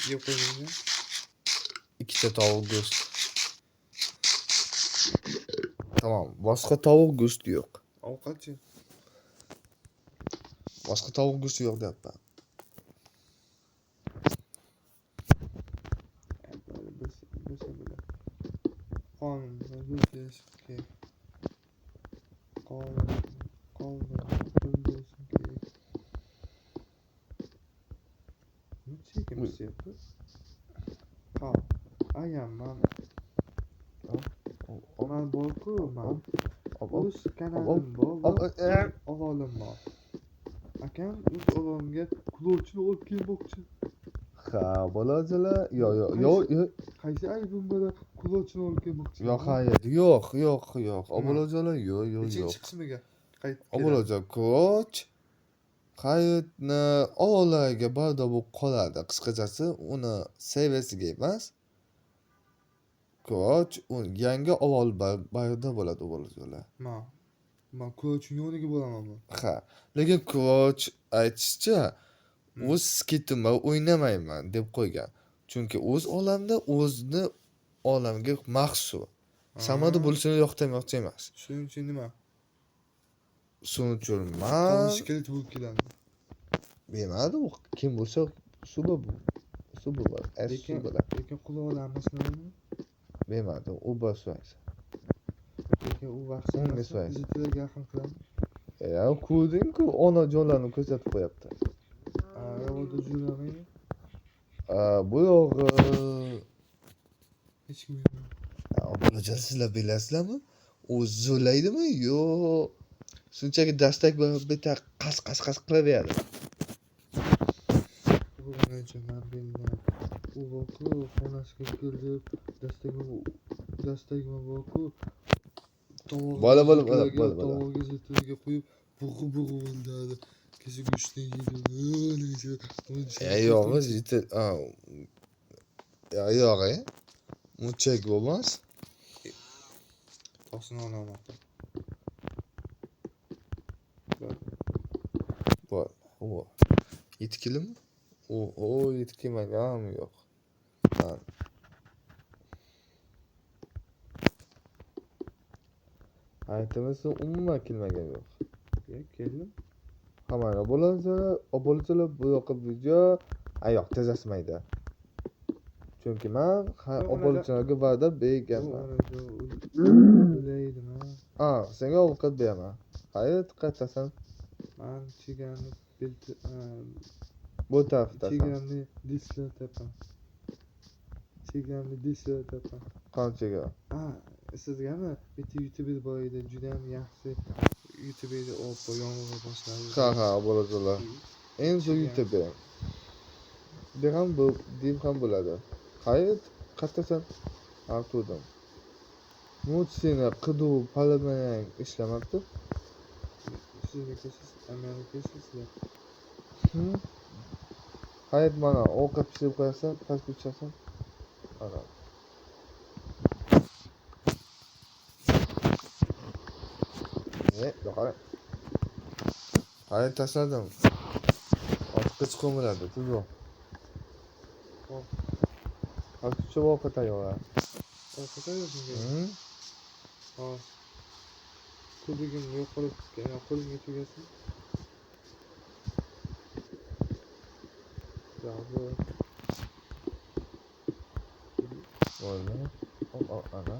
Yeb qo'ydingizmi? Ikkita tovuq go'sht. Tamam, boshqa tovuq go'shti yo'q. Ovqatchi? Boshqa tovuq go'shti yo'q deyapman. Bo'lsa bo'ladi. Qonunni bo'lish kerak. Qonunni bo'lish kerak. Necha kimsiz yapti? Ha, ayam man. Man borku, man. O'z kanalim bor, o'g'lim bor. Akam o'z o'g'limga qulochini olib kelmoqchi. Ha, bolajonlar, yo'q. Qaysi aybim bilan qulochini olib kelmoqchi? Yo'q. Bolajonlar, yo'q. Nechinchi qismiga qaytib keladi? Bolajon, ko'ch qaytni olayga barda bo'lib qoladi. Qisqachasi, uni sevesiga emas. Ko'ch yangi avval barda bo'ladi bolajonlar. Men ko'chning yoniga bo'lamanmi? Ha, lekin ko'ch aytishicha, o'z skitimda o'ynamayman deb qo'ygan. Chunki o'z olamda o'zni olamiga maxsus. Samada bo'lishini yoqtirmoqchi emas. Shuning uchun nima? Shuning uchun Qamish kilit bo'lib keladi. Bilmadi u kim bo'lsa shu bo'ladi. Lekin quloq olamizni Bilmadi, u boshlaydi. lekin u vaqtda bizga yaqin qiladi. Ko'rding-ku, onajonlarni ko'rsatib qo'yapti. Yo'lda juramaydi. Bu yog'i Hech kim yo'q. Bolajon, sizlar bilasizlarmi? U zo'laydimi? Yo'q. Shunchaki dastak bitta qas qilaveradi. Onajon bilmayman. U borku, xonasiga keldi. Dastagim borku. Bola. Tovoqga zetiga qo'yib, bug'i o'ldirdi. Kecha go'shtni yedi. Yo'q. Muchak bo'lmas. Tosini olaman. Bor. Yetkilimi? Yetkilmagan yo'q. Hayitimiz umuman kelmagan yo'q. Keldim. Hamma obolachilar bu yoqqa video ayoq tezasmaydi. Chunki men obolachilarga va'da berganman. O'ylaydimi? Senga ovqat beraman. Hayit qaytasan. Men chegarani Bu tarafdasan. chegaramni dislataman. Chegaramni dislataman. Qanchaga? Sizgami? Bitta YouTuber bor edi, juda ham yaxshi YouTuber yomg'ir boshladi. Ha, obolachilar. Eng zo'r YouTuber. Deb ham bo'ladi. Hayit qaytasan. Turdim. Seni qidiruv palamalang ishlamabdi. Siznikisiz, amalnikisizlar. Hayit mana ovqat pishirib qo'yasan, pastga tushasan. Ana. Yo'q. Hayit tashladim. Ortiqcha chiqib bo'ladi, tuzroq. Ortiqcha ovqat tayyor. Ovqat tayyormi? Kubigim yo'qolib, qo'limga tugasin. Bravo. Bo'ldi. Ana.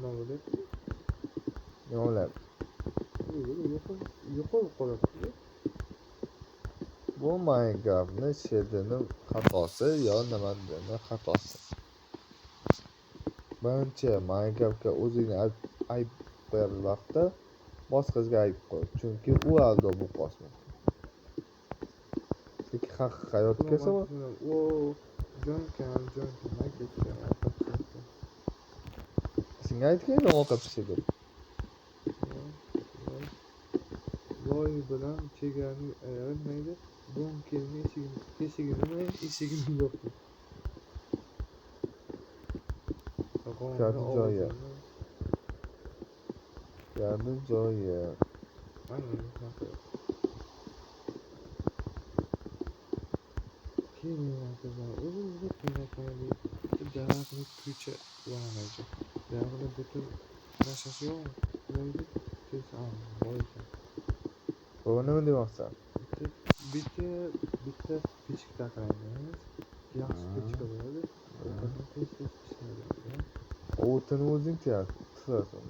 Nima bo'lyapti? Yo'qlab. Yo'qolib qoladi. Bu Minecraft'ni shedini xatosi yo nimaning xatosi. Birinchi Minecraft'ga o'zingni ayb qo'yar vaqtda boshqasiga ayb qo'y. Chunki u aldo bu qosmoq. Lekin haqiqiy hayotga esa Jon senga aytgan ovqat pishirib. Voy bilan chegarani aylanmaydi. Bom kelmay eshigini yopdi. Yardım joyi. Daraxtni kucha ulanaydi. Daraxtni butun nashasi yo'q. Bu nima demoqsan? Bitta pechka taqlaymiz. Yaxshi pechka bo'ladi. O'tini o'zing tirasan.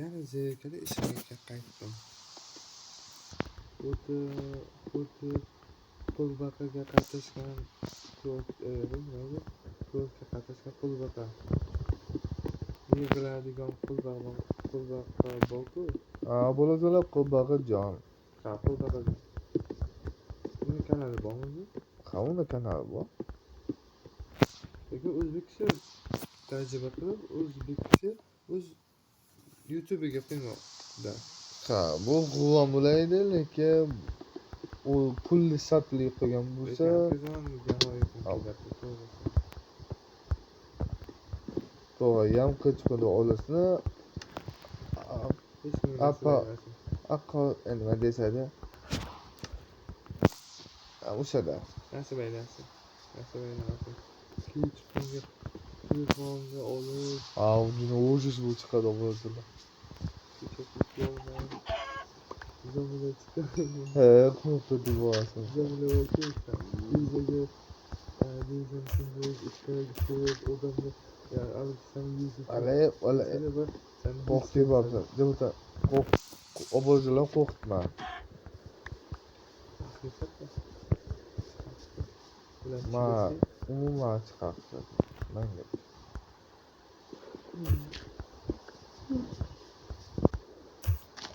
Yana zerikali ishimga qaytdim. Xuddi qurbaqa qatnashgan qurbaqa. Yig'iladigan qurbaqa borku. Bo'ladilar qurbaqa jon. Qurbaqa. Uni kanali bormi? Uni kanali bor. Lekin o'zbekcha tarjima qilib, o'zbekcha o'z YouTube'ga qo'ymoqda. Bu g'uvon bo'laydi, lekin u pulli sotli qo'ygan bo'lsa, to'g'ri, yam qichqirdi olisni. Nima desadi? O'shada. Nasib aylasin. Kechqurunga telefonga olib. Uni o'zish bu chiqadi o'zida. Qo'rqdi bo'lasan. Obozilar qo'rqitma. Umuman chiqardi. Menga.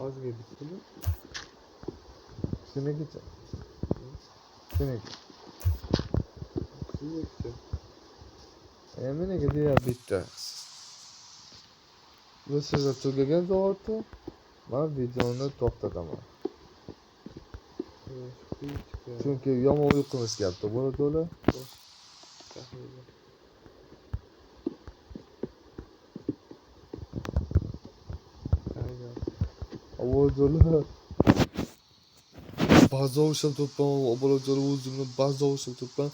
Ozga bitdimi? Senikicha. Menga deya bitta. Bu siz tugagan zoti men videoni to'xtataman. Chunki yomon uyqimiz keldi. Bo'ladi. obunachilar baza o'xshatibman, obunachilar o'zimni baza o'xshatibman.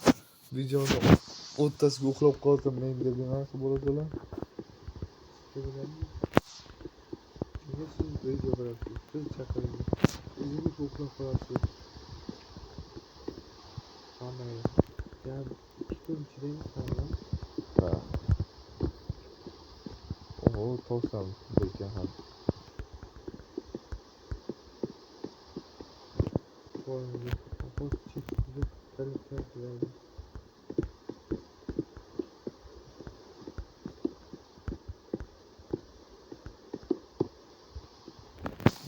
Videoni o'rtasiga uxlab qolsam men deb emas, obunachilar. Nega siz video ko'rasiz? Siz chaqiringiz. O'zingiz uxlab qolasiz. Hammayga. Ya 2 kun chidaymiz hamma. Ha. Oho, to'sam lekin ham. Qo'yingiz. Qo'l chekib qiladi.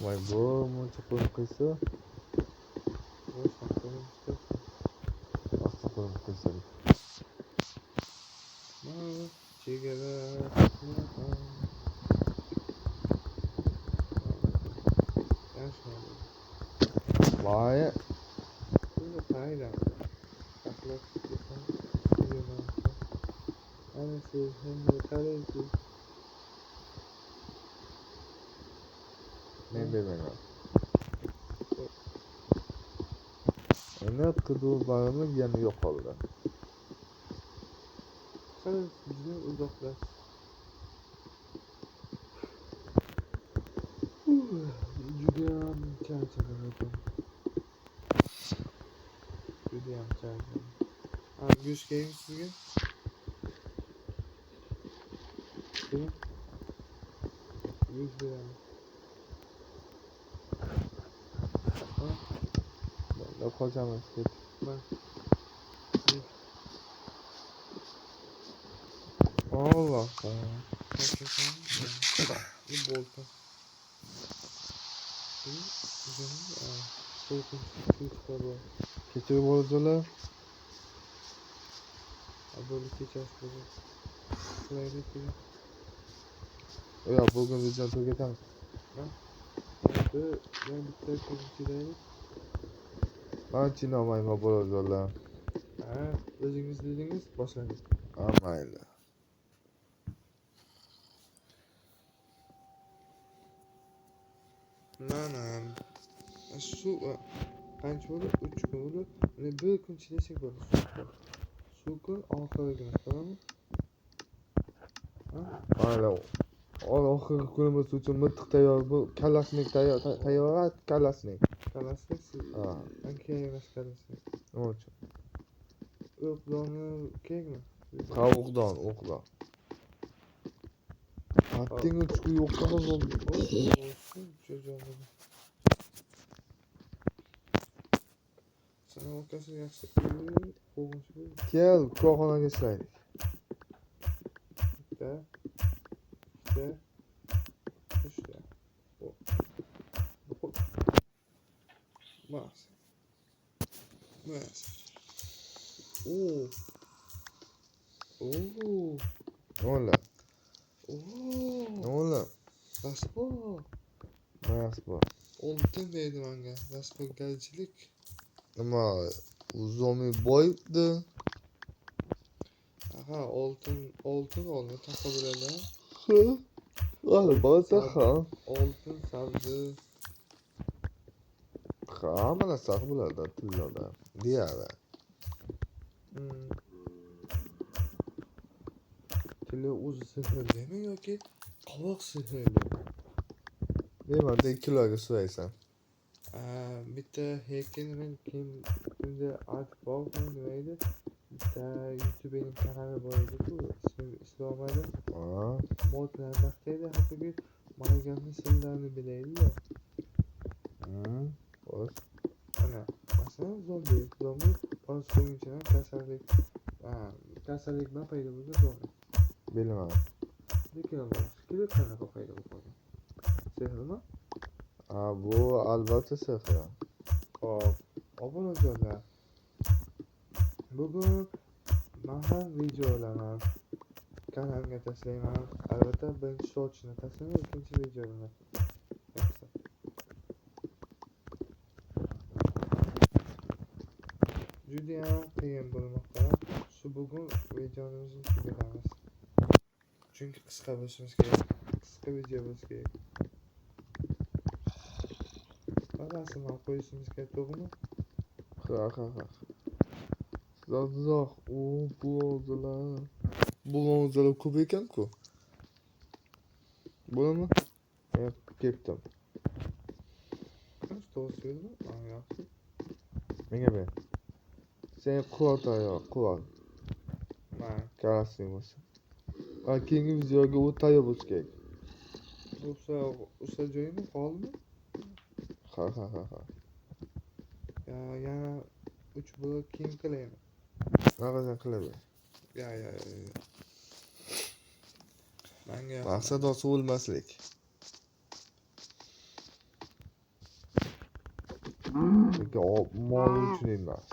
Voy, bu muncha qo'yib qo'ysa, O'z haqingizda. asta qo'yib qo'ysa. Mana chegara. Yaxshi. Voy, Buni qayda? Tahlil qilsam, ana siz hamma qaraysiz. men bermayman. Endi qidiruv barimiz yana yo'qoldi. Qarang, juda uzoqlashdi. Judayam charchadim. Judayam charchadim. Go'sht kerakmi sizga? Keling. Go'sht beramiz. Bo'ldi, qochamiz ket. Bak. Alloh. Bu bolta. Kechirib oldilar. Böyle kechasi Slaydi keling. Yo'q, bugun bizdan tugatamiz. Ben bitta ko'chidaylik. Men chinomayman bo'ladilar. O'zingiz dedingiz, boshlang. Mayli. Mana shu qancha bo'ldi? 3 kun bo'ldi. Mana 1 kun chidasak bo'ladi. Shu kun oxirgina, tamommi? Mayli. Oxirgi kunimiz uchun miltiq tayyor. Bu kallasnik tayyor, kallasnik. Qalaslik siz. Kerak emas qalaslik. Nima uchun? O'qdoni kerakmi? O'qdon. Atting uch yo'qqa bo'ldi. Sana o'qasi yaxshi qo'g'inchi. Kel, korxonaga ishlaylik. Bitta. Uchta. Mas. Ola. Raspo. Oltin deydi menga. Raspogarchilik. Nima, uzomi boyibdi. Aha, oltin olma taqa bo'ladi. Albatta, ha. Oltin sabzi. Hamma narsa bo'ladi, tillarda. Deyadi. Tili o'zi sehrlimi yoki qovoq sehrli? Deyman, 2 kiloga so'raysan. Bitta men kimda aytib bordim, nima edi? Bitta YouTube'ning kanali bor edi-ku, ismini eslolmadim. Modlar maqtaydi, hattoki Maygamni sirlarini bilaydi-da. Xo'sh. Ana, masalan, zombi bosh qo'yinchidan kasallik nima paydo bo'lsa zombi. Bilmadim. Lekin skillet qanaqa paydo bo'lgan? Sehrmi? Bu albatta sehr. Hop, obunajonlar. Bugun men ham videolarni kanalga tashlayman. Albatta birinchi shortni tashlayman, ikkinchi videolarni. Judayam qiyin bo'lmoqda. Shu bugun videomizni tugatamiz. Chunki qisqa bo'lishimiz kerak. Qisqa video bo'lishi kerak. Qanchasini qo'yishimiz kerak, to'g'rimi? Ha. Uzoq. Bu o'zilar. Bu o'zilar ko'p ekan-ku. Bo'ladimi? Ketdim. Qancha to'g'ri so'zmi? Yaxshi. Menga ber. Sen quvvat oyoq, quvvat. Mana. Qarasing bo'lsa. Keyingi videoga u tayyor bo'lishi kerak. O'sha joyini qolmi? Ha. Yana 3 blok keyin qilaymi? Naqadar qilaver. Ya. Menga Maqsad osi o'lmaslik. Mol uchun emas.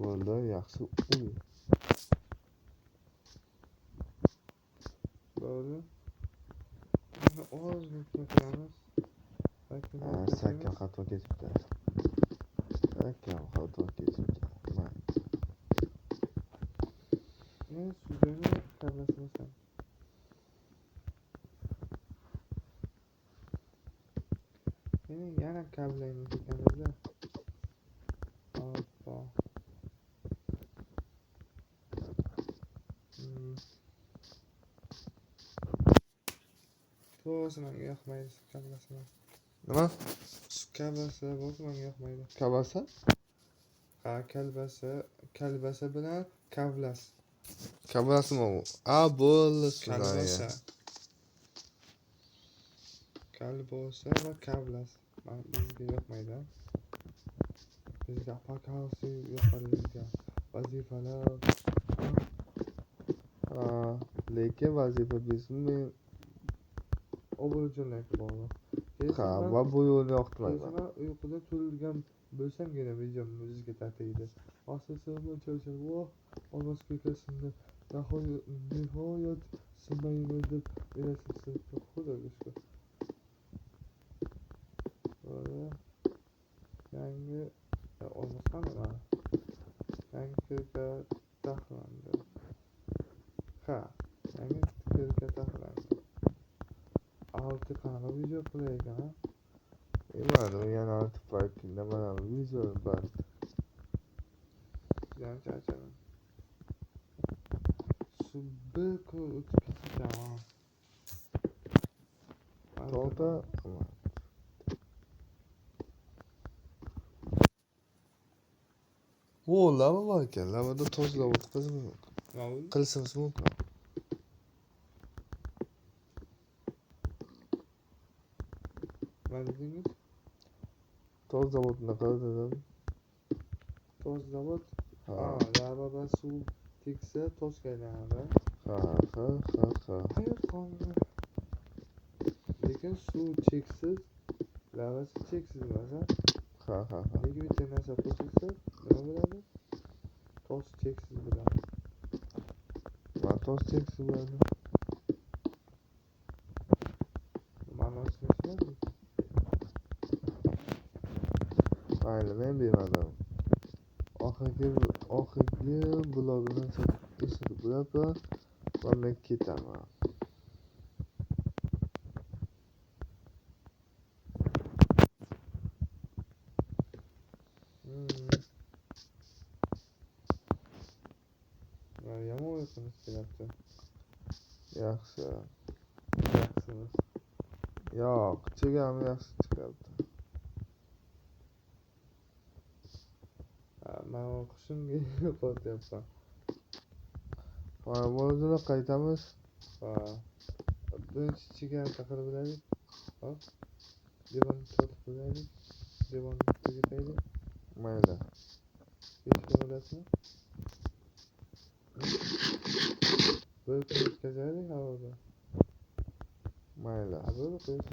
Bo'ldi, yaxshi. Bo'ldi. Ozgina qilamiz. Sakkan xato ketibdi. Mana. Suvni kablasini yana kablaymiz ekanmiz-da. Hoppa. To'g'risi menga yoqmaydi su kablasi. Nima? Su kablasi bo'lsa menga yoqmaydi. Kabasa? Ha, kalbasa bilan kavlas. Kabasimi u? Bo'ldi Kalbasa. Kalbosa va kavlas. Bizga yoqmaydi. Bizga apakasi yoqadi bizga. Vazifalar. Lekin vazifa bizmi? Obro'jonlarga bog'liq. Va bu yo'lni yoqtirmayman. Keyin uyquda to'lgan bo'lsamgina videom o'zizga tatiydi. Asosiymi cho'chib, ovoz ko'kasimda nihoyat sinmayman deb o'ylashibsiz. Xudoga shukr. Yangi olmasam mana. Yangi taxlandi. Yangi taxlandi. Alti qanaqa video qilar ekan? Mana yana olti paytda mana video bor. Yana charchadim. Shu bir kun o'tib ketgan. To'g'ri. Lava bor ekan. Lavada tozalab o'tkazib qilsangiz mumkin. Nima dedingiz? Toz zavodini qildim. Toz zavod? Lavada suv teksa tozga aylanadi. Ha. Hayot qonuni. Lekin suv cheksiz, lavasi cheksiz emas. Ha. Lekin bitta narsa qo'shilsa, nima bo'ladi? Toz cheksiz bo'ladi. Toz cheksiz bo'ladi. Ma'nosini tushunadingmi? Mayli, men bilmadim. Oxirgi blogini eshitib qo'yaman va men ketaman. Yomon uyqimiz kelyapti. Yaxshimiz. Yo'q, chegami yaxshi chiqyapti. Men hushimga yo'qotyapman. Bo'ldi, qaytamiz. Birinchi chegara taqirib olaylik. Hop. Devonni tortib olaylik. Devonni tugataylik. Mayli. Eshikni olasizmi? Bir kun o'tkazaylik havoda. Mayli. Bo'ldi, qo'yish.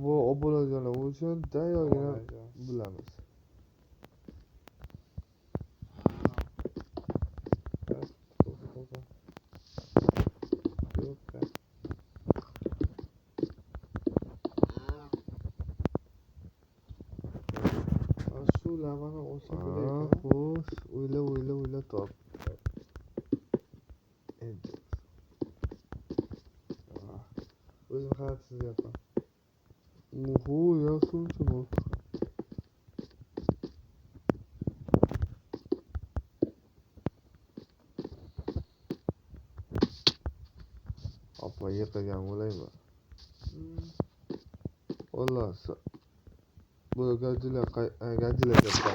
Bu obolajolar uchun tayyorgina bilamiz. Shu lavani olsam bo'lar ekan. Xo'sh, o'yla top. O'zim qarab chizyapman. Oho, yaxshi uncha bor. Apa yiqilgan bo'laymi? Xullas. Bu gajilar katta.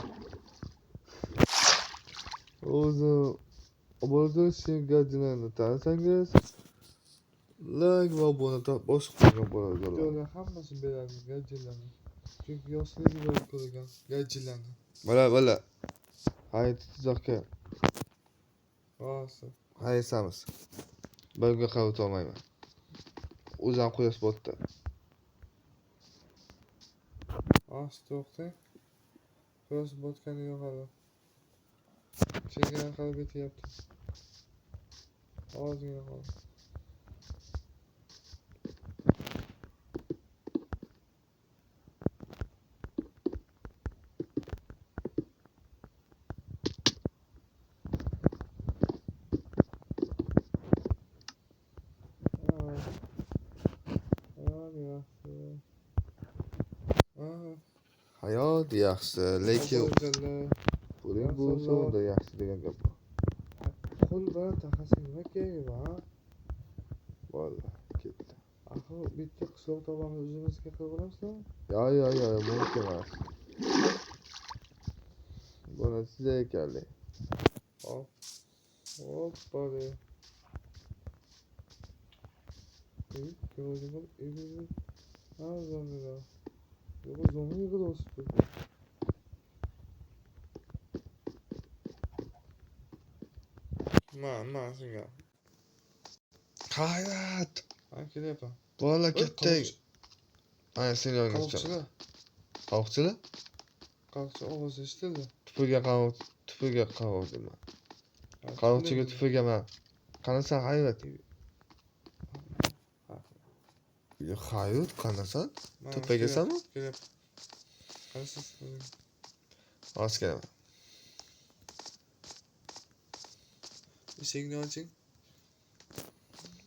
O'zi obodonchi gajilarni tanisangiz, like va obuna bosib qo'ygan bo'ladi. Videolar hammasini beramiz gajilarni. Chunki yoshlarga bo'lib ko'rgan gajilarni. Mana. Hayt tuzoqqa. Rosa. Haysamiz. Birga qavut olmayman. O'zan qo'yas bo'tdi. To'xtang. Qo'yas botgani yo'q hali. Chegara qilib ketyapti. Ozgina qoldi. Hayot yaxshi, lekin puling bo'lsa unda yaxshi degan gap bor. Qo'l bilan taqasi nima keragi bor? Bo'ldi, ketdi. Axir bitta qishloq tovoni o'zimizga qilib olamizmi? Yo, mumkin emas. Buni sizga kerak. Hoppale. Gördüm. Ağzını. Yok o zaman yıkılıyorsun. Singa. Hayat. Hangi ne yapalım? Bola ketdi. Ay, sen yolg'on Qavoqchilar. Qavoqchilar? Qavoqchi ovozi eshitildi. Tupuga qavoq dema. Qavoqchiga tupugaman. Qanasan hayvat? Hayvat qanasan? Tupugasanmi? Kelib. Qarasiz. Hozir kelaman. Eshikni oching.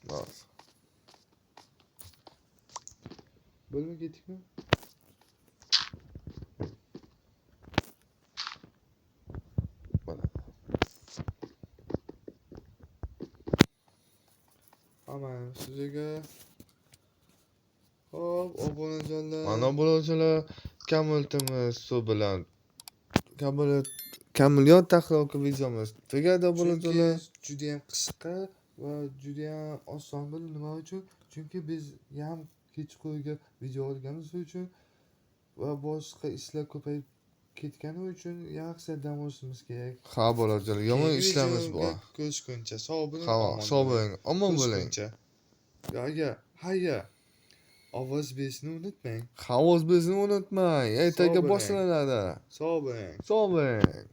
Hozir. Bo'lma ketdikmi? Mana. Aman sizga. Hop, obunajonlar. Mana bularchilar kamiltimiz suv bilan kamiliyot tahlil videomiz tugadi bularchilar. Juda ham qisqa va juda ham oson. Nima uchun? Chunki biz ham kechqurunga video olganimiz uchun va boshqa ishlar ko'payib ketgani uchun yaxshi dam olishimiz kerak. Ha bularchilar, yomon ishlarimiz bor. Ko'rishguncha sog' bo'ling. Sog' bo'ling, omon bo'ling. Hayya. Ovoz berishni unutmang. Ovoz berishni unutmang. Ertaga boshlanadi. Sog' bo'ling. Sog' bo'ling.